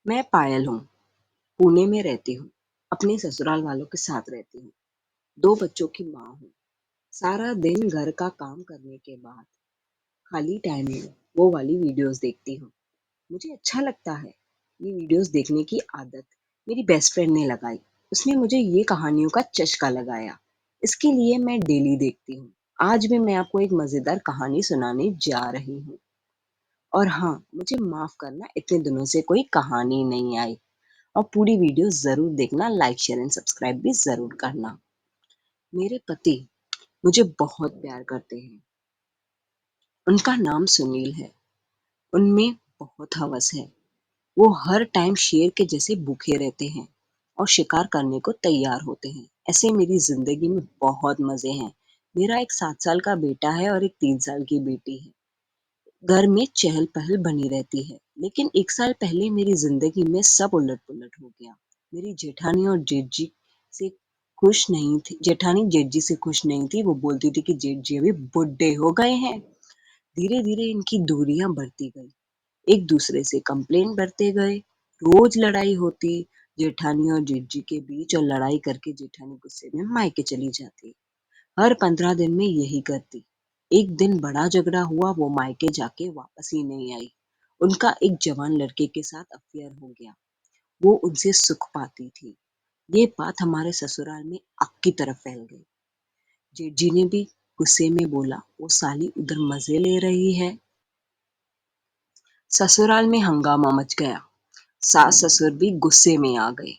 मैं पायल हूँ, पुणे में रहती हूँ। अपने ससुराल वालों के साथ रहती हूँ। 2 बच्चों की माँ हूँ। सारा दिन घर का काम करने के बाद खाली टाइम में वो वाली वीडियोस देखती हूँ। मुझे अच्छा लगता है। ये वीडियोस देखने की आदत मेरी बेस्ट फ्रेंड ने लगाई। उसने मुझे ये कहानियों का चस्का लगाया। इसके लिए मैं डेली देखती हूँ। आज भी मैं आपको एक मजेदार कहानी सुनाने जा रही हूँ। और हाँ, मुझे माफ करना, इतने दिनों से कोई कहानी नहीं आई। और पूरी वीडियो जरूर देखना, लाइक शेयर एंड सब्सक्राइब भी जरूर करना। मेरे पति मुझे बहुत प्यार करते हैं। उनका नाम सुनील है। उनमें बहुत हवस है। वो हर टाइम शेर के जैसे भूखे रहते हैं और शिकार करने को तैयार होते हैं। ऐसे मेरी जिंदगी में बहुत मजे हैं। मेरा एक 7 साल का बेटा है और एक 3 साल की बेटी है। घर में चहल पहल बनी रहती है। लेकिन 1 साल पहले मेरी जिंदगी में सब उलट पुलट हो गया। मेरी जेठानी और जेठ से खुश नहीं थी। जेठानी जेठ जी से खुश नहीं थी। वो बोलती थी कि जेठ जी अभी बुढ़े हो गए हैं। धीरे धीरे इनकी दूरियां बढ़ती गई। एक दूसरे से कंप्लेन करते गए। रोज लड़ाई होती जेठानी और जेठ जी के बीच, और लड़ाई करके जेठानी गुस्से में मायके चली जाती। हर 15 दिन में यही करती। एक दिन बड़ा झगड़ा हुआ, वो मायके जाके वापस ही नहीं आई। उनका एक जवान लड़के के साथ अफेयर हो गया। वो उनसे सुख पाती थी। ये बात हमारे ससुराल में आग की तरफ फैल गई। जेठ जी ने भी गुस्से में बोला, वो साली उधर मजे ले रही है। ससुराल में हंगामा मच गया। सास ससुर भी गुस्से में आ गए।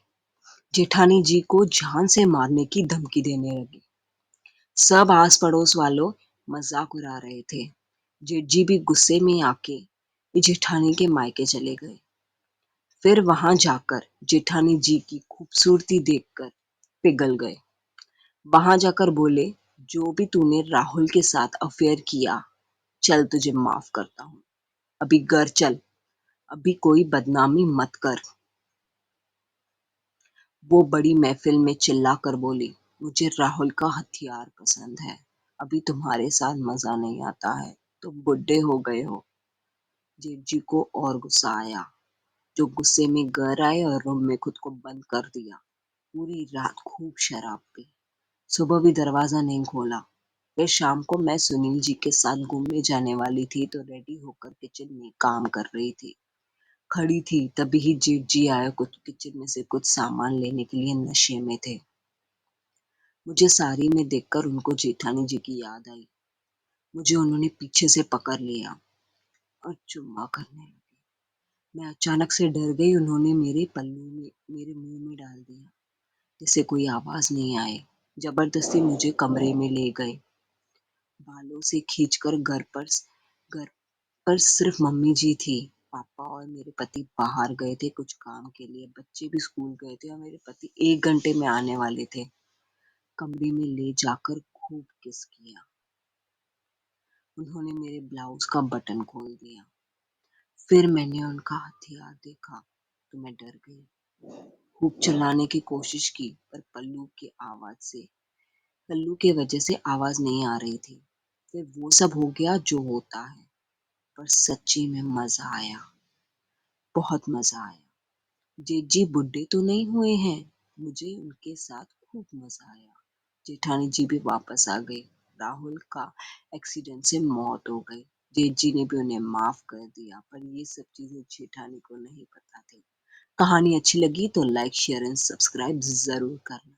जेठानी जी को जान से मारने की धमकी देने लगी। सब आस पड़ोस वालों मजाक उड़ा रहे थे। जेठ जी भी गुस्से में आके जेठानी के मायके चले गए। फिर वहां जाकर जेठानी जी की खूबसूरती देखकर पिघल गए। वहां जाकर बोले, जो भी तूने राहुल के साथ अफेयर किया, चल तुझे माफ करता हूँ। अभी घर चल, अभी कोई बदनामी मत कर। वो बड़ी महफिल में चिल्ला कर बोली, मुझे राहुल का हथियार पसंद है। अभी तुम्हारे साथ मजा नहीं आता है, तुम बुढ़े हो गए हो। जेठ जी को और गुस्सा आया, जो गुस्से में घर आए और रूम में खुद को बंद कर दिया। पूरी रात खूब शराब पी। सुबह भी दरवाजा नहीं खोला। फिर शाम को मैं सुनील जी के साथ घूमने जाने वाली थी तो रेडी होकर किचन में काम कर रही थी। खड़ी थी तभी ही जेठ जी आए। कुछ किचन में से कुछ सामान लेने के लिए नशे में थे। मुझे साड़ी में देखकर उनको जेठानी जी की याद आई। मुझे उन्होंने पीछे से पकड़ लिया और चुम्मा करने लगे। मैं अचानक से डर गई। उन्होंने मेरे पल्लू में मेरे मुंह में डाल दिया, जिससे कोई आवाज नहीं आए। जबरदस्ती मुझे कमरे में ले गए। बालों से खींचकर घर पर सिर्फ मम्मी जी थी। पापा और मेरे पति बाहर गए थे कुछ काम के लिए। बच्चे भी स्कूल गए थे और मेरे पति 1 घंटे में आने वाले थे। कमरे में ले जाकर खूब किस किया। उन्होंने मेरे ब्लाउज का बटन खोल दिया। फिर मैंने उनका हथियार देखा तो मैं डर गई। खूब चिल्लाने की कोशिश की पर पल्लू के वजह से आवाज नहीं आ रही थी। फिर वो सब हो गया जो होता है। पर सच्ची में मजा आया, बहुत मजा आया। जेठ जी बुड्ढे तो नहीं हुए हैं। मुझे उनके साथ खूब मजा आया। जेठानी जी भी वापस आ गई। राहुल का एक्सीडेंट से मौत हो गई। जेठ जी ने भी उन्हें माफ कर दिया, पर ये सब चीजें जेठानी को नहीं पता थी। कहानी अच्छी लगी तो लाइक शेयर एंड सब्सक्राइब जरूर करना।